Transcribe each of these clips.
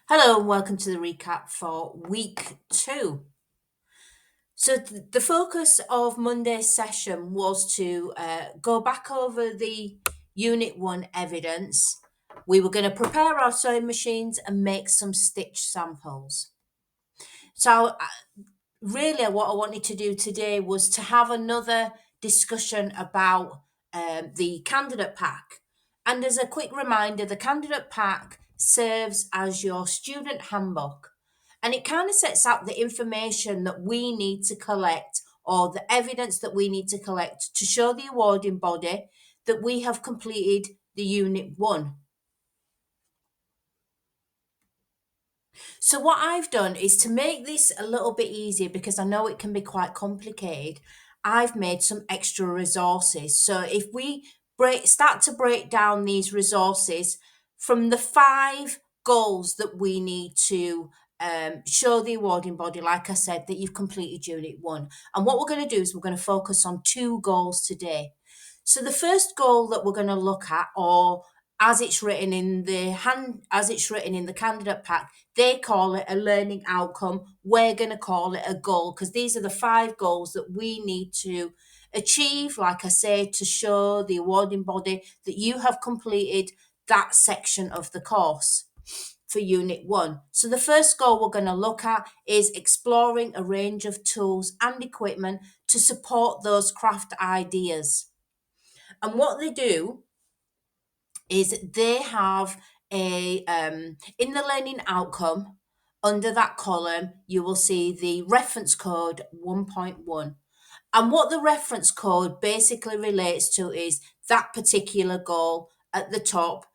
Hello and welcome to the recap for week two. The focus of Monday's session was to go back over the Unit 1 evidence. We were going to prepare our sewing machines and make some stitch samples. Really, what I wanted to do today was to have another discussion about the candidate pack. And as a quick reminder, the candidate pack serves as your student handbook, and it kind of sets out the information that we need to collect or the evidence that we need to collect to show the awarding body that we have completed the Unit 1. So what I've done is to make this a little bit easier because I know it can be quite complicated. I've made some extra resources. So if we start to break down these resources from the five goals that we need to show the awarding body, like I said, that you've completed Unit 1. And what we're going to do is we're going to focus on two goals today. So the first goal that we're going to look at, or as it's written in the candidate pack, they call it a learning outcome. We're going to call it a goal because these are the five goals that we need to achieve, like I say, to show the awarding body that you have completed that section of the course for Unit 1. So the first goal we're going to look at is exploring a range of tools and equipment to support those craft ideas. And what they do is they have in the learning outcome, under that column you will see the reference code 1.1, and what the reference code basically relates to is that particular goal at the top,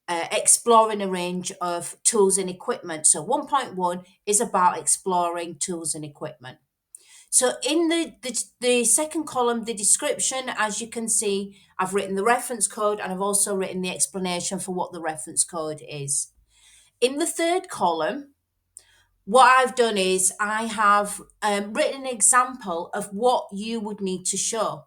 exploring a range of tools and equipment. So 1.1 is about exploring tools and equipment. So in the second column, the description, as you can see, I've written the reference code and I've also written the explanation for what the reference code is. In the third column, what I've done is I have written an example of what you would need to show.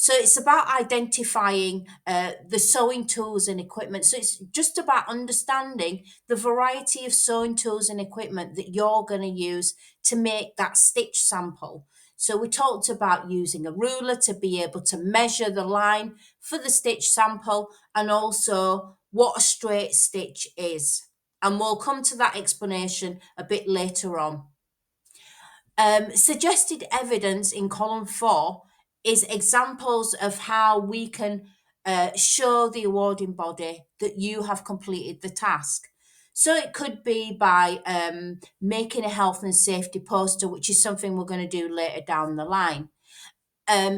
So it's about identifying the sewing tools and equipment. So it's just about understanding the variety of sewing tools and equipment that you're going to use to make that stitch sample. So we talked about using a ruler to be able to measure the line for the stitch sample and also what a straight stitch is. And we'll come to that explanation a bit later on. Suggested evidence in column 4 is examples of how we can show the awarding body that you have completed the task. So it could be by making a health and safety poster, which is something we're going to do later down the line.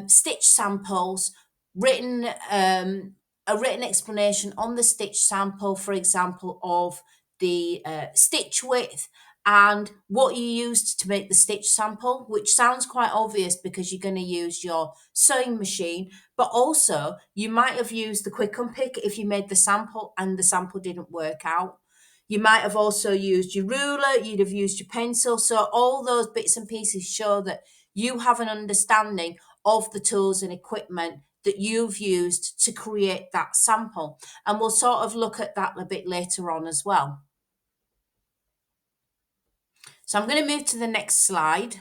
Stitch samples, written a written explanation on the stitch sample, for example, of the stitch width and what you used to make the stitch sample, which sounds quite obvious because you're going to use your sewing machine, but also you might have used the quick unpick if you made the sample and the sample didn't work out. You might have also used your ruler, you'd have used your pencil. So all those bits and pieces show that you have an understanding of the tools and equipment that you've used to create that sample. And we'll sort of look at that a bit later on as well. So I'm going to move to the next slide.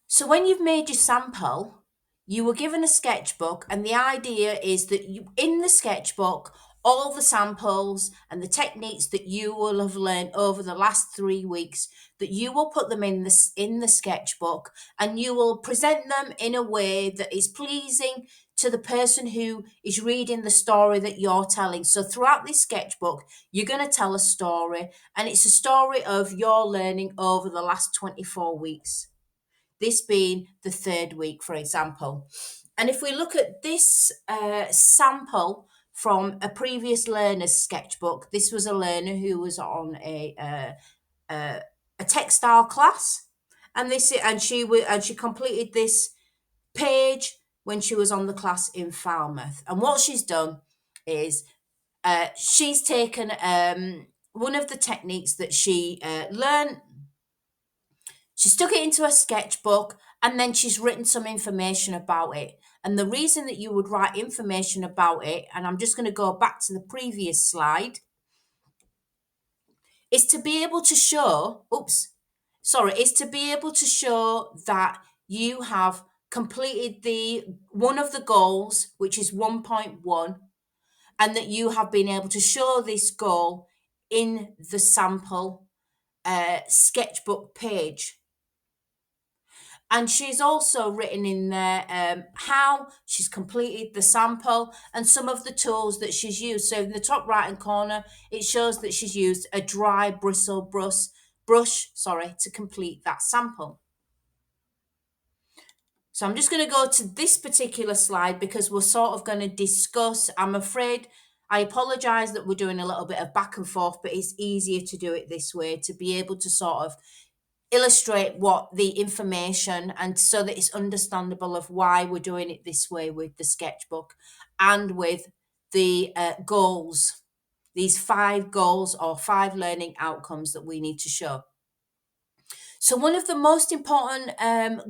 So when you've made your sample, you were given a sketchbook, and the idea is that you, in the sketchbook, all the samples and the techniques that you will have learned over the last 3 weeks, that you will put them in the sketchbook, and you will present them in a way that is pleasing to the person who is reading the story that you're telling. So throughout this sketchbook, you're going to tell a story, and it's a story of your learning over the last 24 weeks. This being the third week, for example. And if we look at this sample from a previous learner's sketchbook, this was a learner who was on a textile class, and she completed this page when she was on the class in Falmouth. And what she's done is she's taken one of the techniques that she learned. She stuck it into a sketchbook and then she's written some information about it. And the reason that you would write information about it, and I'm just going to go back to the previous slide, is to be able to show, is to be able to show that you have completed the one of the goals, which is 1.1, and that you have been able to show this goal in the sample sketchbook page. And she's also written in there how she's completed the sample and some of the tools that she's used. So in the top right hand corner, it shows that she's used a dry bristle brush to complete that sample. So I'm just going to go to this particular slide because we're sort of going to discuss, I'm afraid, I apologise that we're doing a little bit of back and forth, but it's easier to do it this way to be able to sort of illustrate what the information, and so that it's understandable of why we're doing it this way with the sketchbook and with the goals, these 5 goals or 5 learning outcomes that we need to show. So one of the most important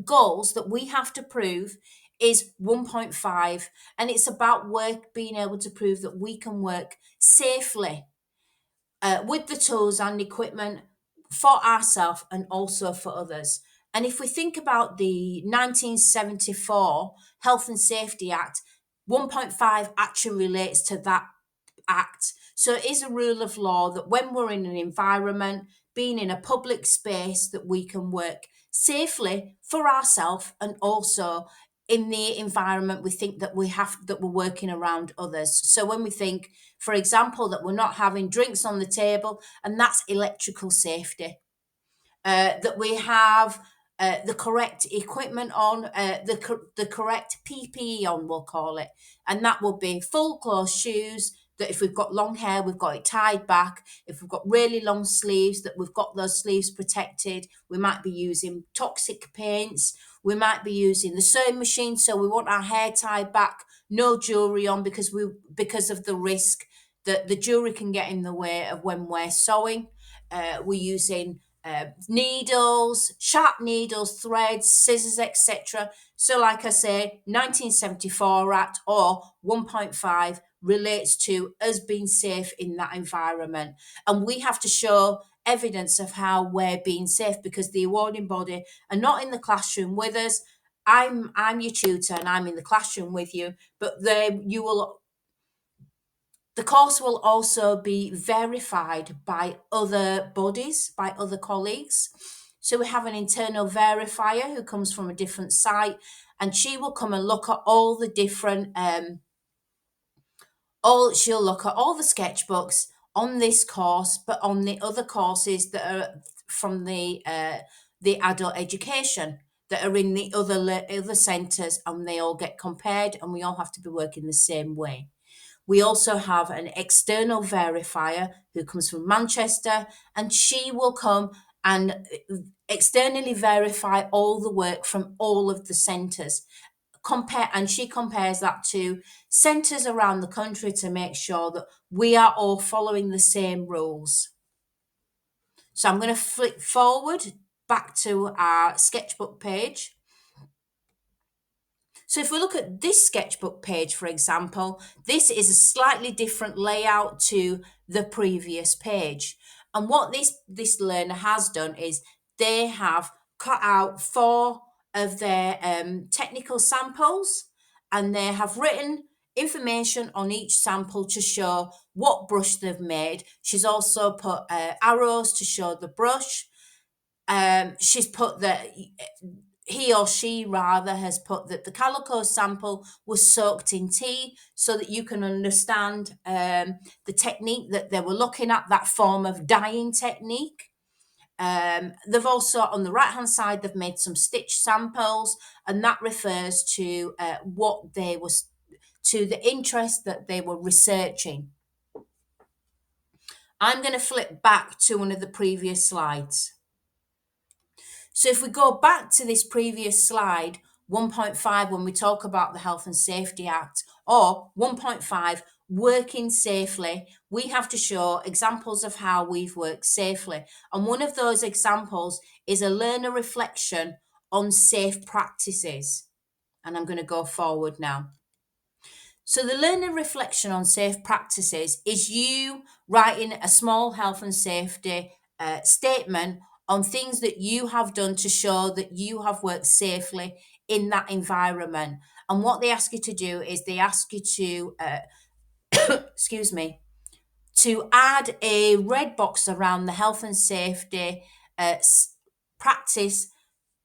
goals that we have to prove is 1.5, and it's about being able to prove that we can work safely with the tools and equipment for ourselves and also for others. And if we think about the 1974 Health and Safety Act, 1.5 actually relates to that act. So it is a rule of law that when we're in an environment, being in a public space, that we can work safely for ourselves and also in the environment we think that we're working around others. So when we think, for example, that we're not having drinks on the table, and that's electrical safety, that we have the correct equipment on, the correct PPE on, we'll call it, and that will be full close shoes, that if we've got long hair, we've got it tied back. If we've got really long sleeves, that we've got those sleeves protected. We might be using toxic paints. We might be using the sewing machine, so we want our hair tied back, no jewelry on, because of the risk that the jewelry can get in the way of when we're sewing. We're using needles, sharp needles, threads, scissors, etc. So like I say, 1974 Act or 1.5 relates to us being safe in that environment. And we have to show evidence of how we're being safe, because the awarding body are not in the classroom with us. I'm your tutor and I'm in the classroom with you, but the course will also be verified by other bodies, by other colleagues. So we have an internal verifier who comes from a different site, and she will come and look at all the different, she'll look at all the sketchbooks on this course, but on the other courses that are from the adult education that are in the other centres, and they all get compared, and we all have to be working the same way. We also have an external verifier who comes from Manchester, and she will come and externally verify all the work from all of the centres. She compares that to centres around the country to make sure that we are all following the same rules. So I'm going to flip forward back to our sketchbook page. So if we look at this sketchbook page, for example, this is a slightly different layout to the previous page. And what this learner has done is they have cut out 4 of their technical samples, and they have written information on each sample to show what brush they've made. She's also put arrows to show the brush. She's put that he or she rather has put that the calico sample was soaked in tea, so that you can understand the technique that they were looking at, that form of dyeing technique. They've also, on the right hand side, they've made some stitch samples, and that refers to to the interest that they were researching. I'm going to flip back to one of the previous slides. So if we go back to this previous slide, 1.5, when we talk about the Health and Safety Act, or 1.5, working safely, we have to show examples of how we've worked safely. And one of those examples is a learner reflection on safe practices. And I'm going to go forward now. So the learning reflection on safe practices is you writing a small health and safety statement on things that you have done to show that you have worked safely in that environment. And what they ask you to do is they ask you to, excuse me, to add a red box around the health and safety practice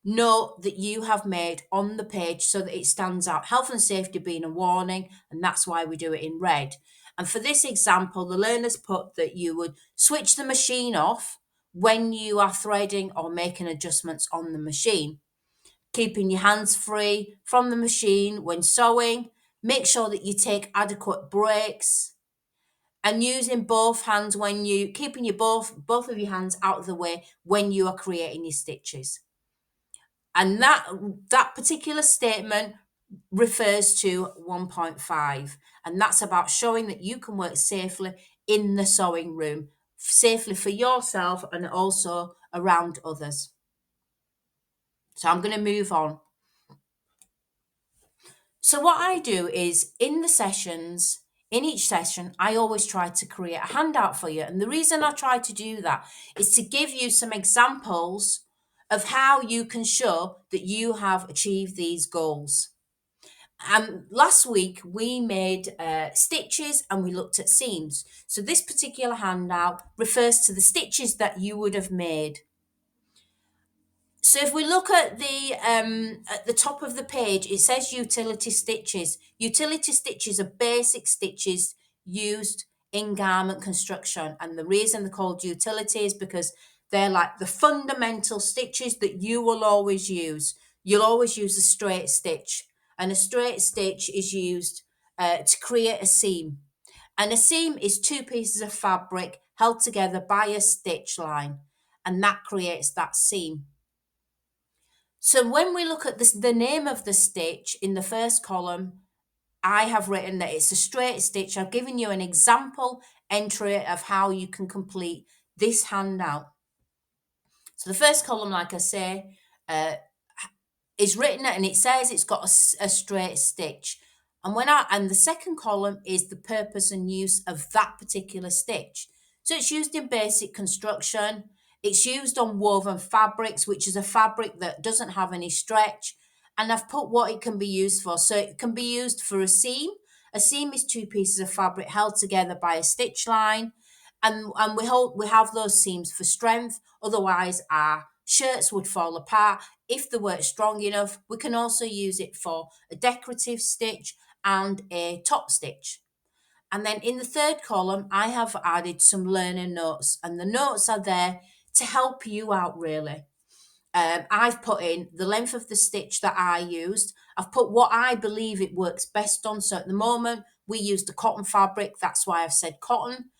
note that you have made on the page so that it stands out. Health and safety being a warning, and that's why we do it in red. And for this example, the learners put that you would switch the machine off when you are threading or making adjustments on the machine, keeping your hands free from the machine when sewing, make sure that you take adequate breaks, and using both hands when you keeping your both of your hands out of the way when you are creating your stitches. And that particular statement refers to 1.5, and that's about showing that you can work safely in the sewing room, safely for yourself and also around others. So I'm going to move on. So what I do is in each session, I always try to create a handout for you. And the reason I try to do that is to give you some examples of how you can show that you have achieved these goals. Last week we made stitches and we looked at seams. So this particular handout refers to the stitches that you would have made. So if we look at the top of the page, it says utility stitches. Utility stitches are basic stitches used in garment construction. And the reason they're called utility is because they're like the fundamental stitches that you will always use. You'll always use a straight stitch. And a straight stitch is used to create a seam. And a seam is two pieces of fabric held together by a stitch line. And that creates that seam. So when we look at this, the name of the stitch in the first column, I have written that it's a straight stitch. I've given you an example entry of how you can complete this handout. So the first column, like I say, is written and it says it's got a straight stitch. And the second column is the purpose and use of that particular stitch. So it's used in basic construction. It's used on woven fabrics, which is a fabric that doesn't have any stretch. And I've put what it can be used for. So it can be used for a seam. A seam is two pieces of fabric held together by a stitch line. And we have those seams for strength. Otherwise, our shirts would fall apart. If they weren't strong enough, we can also use it for a decorative stitch and a top stitch. And then in the third column, I have added some learning notes, and the notes are there to help you out really. I've put in the length of the stitch that I used. I've put what I believe it works best on. So at the moment, we used a cotton fabric. That's why I've said cotton.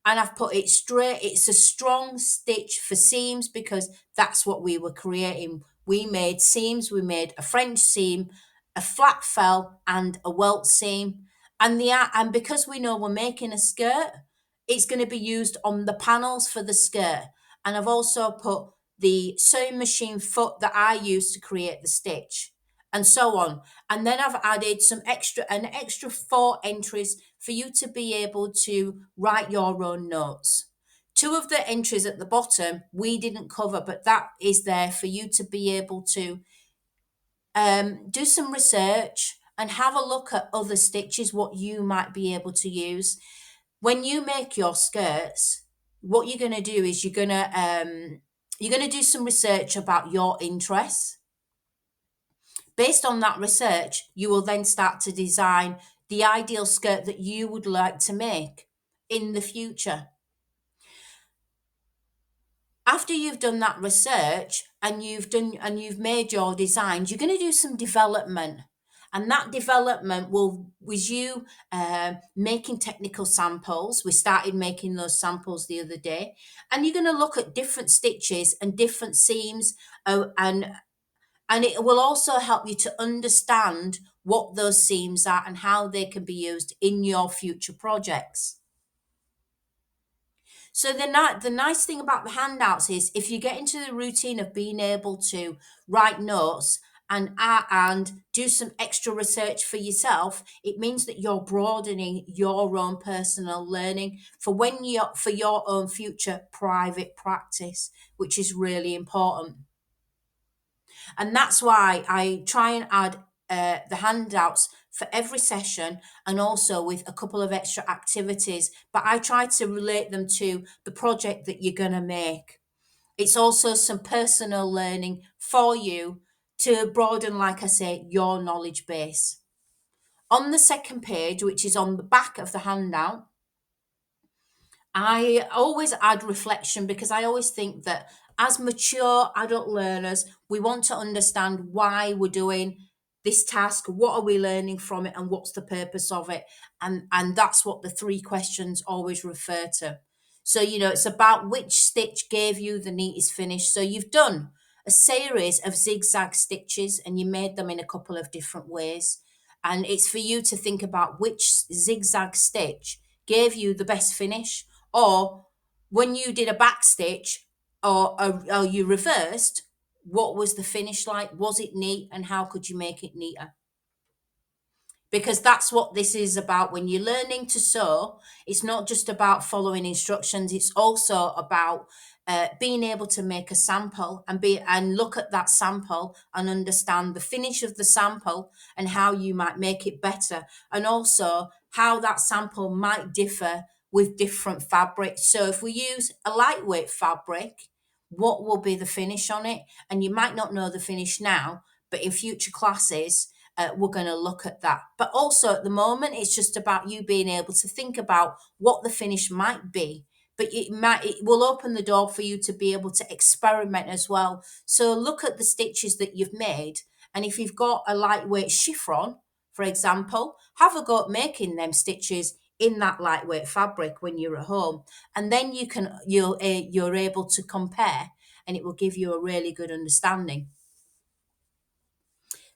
And I've put it straight. It's a strong stitch for seams because that's what we were creating. We made seams. We made a French seam, a flat fell, and a welt seam. And because we know we're making a skirt, it's going to be used on the panels for the skirt. And I've also put the sewing machine foot that I use to create the stitch, and so on. And then I've added an extra 4 entries for you to be able to write your own notes. 2 of the entries at the bottom we didn't cover, but that is there for you to be able to do some research and have a look at other stitches, what you might be able to use. When you make your skirts, what you're going to do is you're going to do some research about your interests. Based on that research, you will then start to design the ideal skirt that you would like to make in the future. After you've done that research and you've made your designs, you're going to do some development. And that development was you making technical samples. We started making those samples the other day. And you're going to look at different stitches and different seams. And it will also help you to understand what those seams are and how they can be used in your future projects. So the nice thing about the handouts is if you get into the routine of being able to write notes and do some extra research for yourself, it means that you're broadening your own personal learning for your own future private practice, which is really important. And that's why I try and add the handouts for every session, and also with a couple of extra activities, but I try to relate them to the project that you're going to make. It's also some personal learning for you to broaden, like I say, your knowledge base. On the second page, which is on the back of the handout, I always add reflection, because I always think that as mature adult learners, we want to understand why we're doing this task, what are we learning from it, and what's the purpose of it. And that's what the three questions always refer to. So, it's about which stitch gave you the neatest finish. So you've done a series of zigzag stitches and you made them in a couple of different ways. And it's for you to think about which zigzag stitch gave you the best finish, or when you did a back stitch, or you reversed, what was the finish like? Was it neat, and how could you make it neater? Because that's what this is about. When you're learning to sew, it's not just about following instructions, it's also about being able to make a sample and look at that sample and understand the finish of the sample and how you might make it better, and also how that sample might differ with different fabrics. So if we use a lightweight fabric, what will be the finish on it? And you might not know the finish now, but in future classes, we're going to look at that. But also at the moment, it's just about you being able to think about what the finish might be. But it will open the door for you to be able to experiment as well. So look at the stitches that you've made. And if you've got a lightweight chiffon, for example, have a go at making them stitches in that lightweight fabric when you're at home. And then you're able to compare, and it will give you a really good understanding.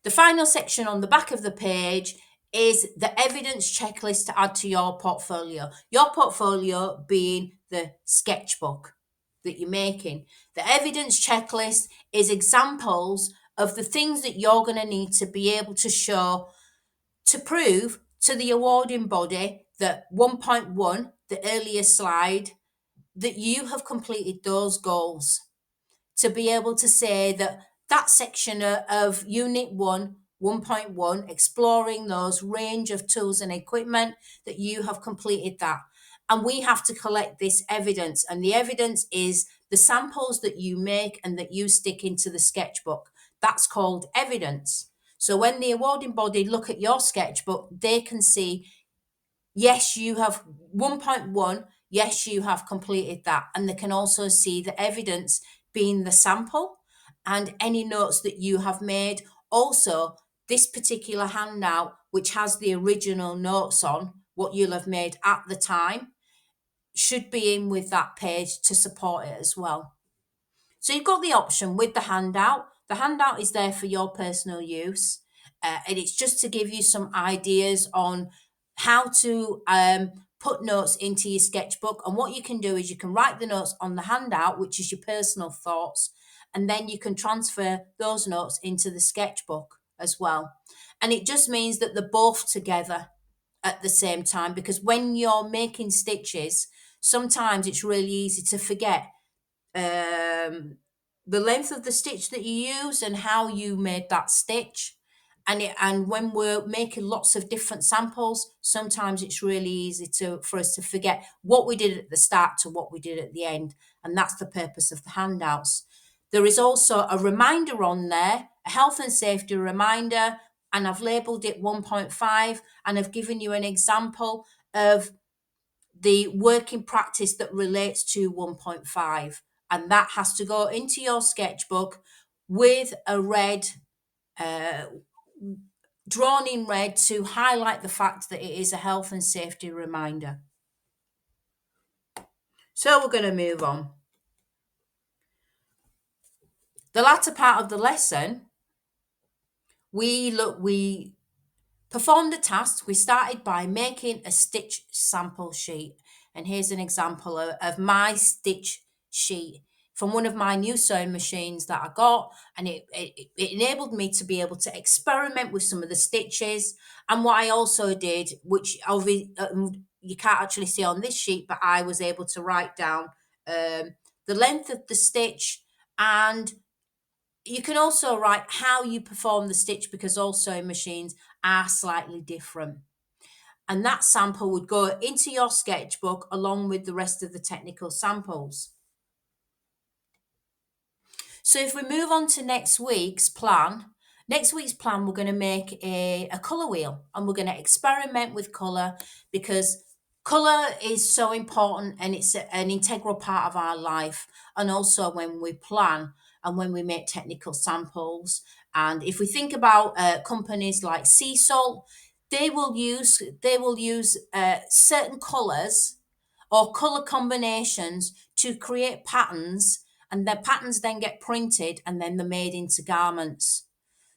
The final section on the back of the page is the evidence checklist to add to your portfolio. Your portfolio being the sketchbook that you're making. The evidence checklist is examples of the things that you're going to need to be able to show to prove to the awarding body that 1.1, the earlier slide, that you have completed those goals. To be able to say that that section of Unit 1, 1.1, exploring those range of tools and equipment, that you have completed that. And we have to collect this evidence. And the evidence is the samples that you make and that you stick into the sketchbook. That's called evidence. So when the awarding body look at your sketchbook, they can see, yes, you have 1.1, yes, you have completed that. And they can also see the evidence being the sample and any notes that you have made. Also, this particular handout, which has the original notes on what you'll have made at the time, should be in with that page to support it as well. So you've got the option with the handout. The handout is there for your personal use, and it's just to give you some ideas on how to put notes into your sketchbook. And what you can do is you can write the notes on the handout, which is your personal thoughts, and then you can transfer those notes into the sketchbook as well. And it just means that they're both together at the same time, because when you're making stitches, sometimes it's really easy to forget the length of the stitch that you use and how you made that stitch. And when we're making lots of different samples, sometimes it's really easy for us to forget what we did at the start to what we did at the end. And that's the purpose of the handouts. There is also a reminder on there, a health and safety reminder, and I've labeled it 1.5, and I've given you an example of the working practice that relates to 1.5. And that has to go into your sketchbook with a red, drawn in red, to highlight the fact that it is a health and safety reminder. So we're going to move on. The latter part of the lesson, we performed a task. We started by making a stitch sample sheet. And here's an example of my stitch sheet. from one of my new sewing machines that I got, and it enabled me to be able to experiment with some of the stitches. And what I also did, which you can't actually see on this sheet, but I was able to write down the length of the stitch, and you can also write how you perform the stitch, because all sewing machines are slightly different. And that sample would go into your sketchbook along with the rest of the technical samples. So if we move on to next week's plan, we're going to make a colour wheel, and we're going to experiment with colour, because colour is so important and it's an integral part of our life. And also when we plan and when we make technical samples. And if we think about companies like sea salt, they will use certain colours or colour combinations to create patterns, and the patterns then get printed and then they're made into garments.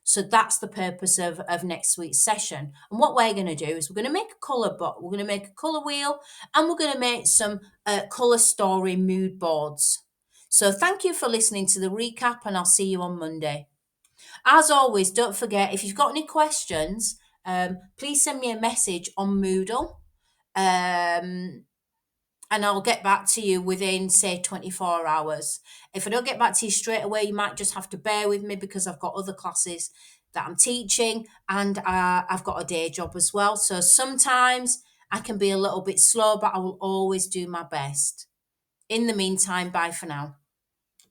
So that's the purpose of next week's session. And what we're going to do is we're going to make a colour book, we're going to make a colour wheel, and we're going to make some colour story mood boards. So thank you for listening to the recap, and I'll see you on Monday. As always, don't forget, if you've got any questions, please send me a message on Moodle. And I'll get back to you within, say, 24 hours. If I don't get back to you straight away, you might just have to bear with me, because I've got other classes that I'm teaching, and I've got a day job as well. So sometimes I can be a little bit slow, but I will always do my best. In the meantime, bye for now.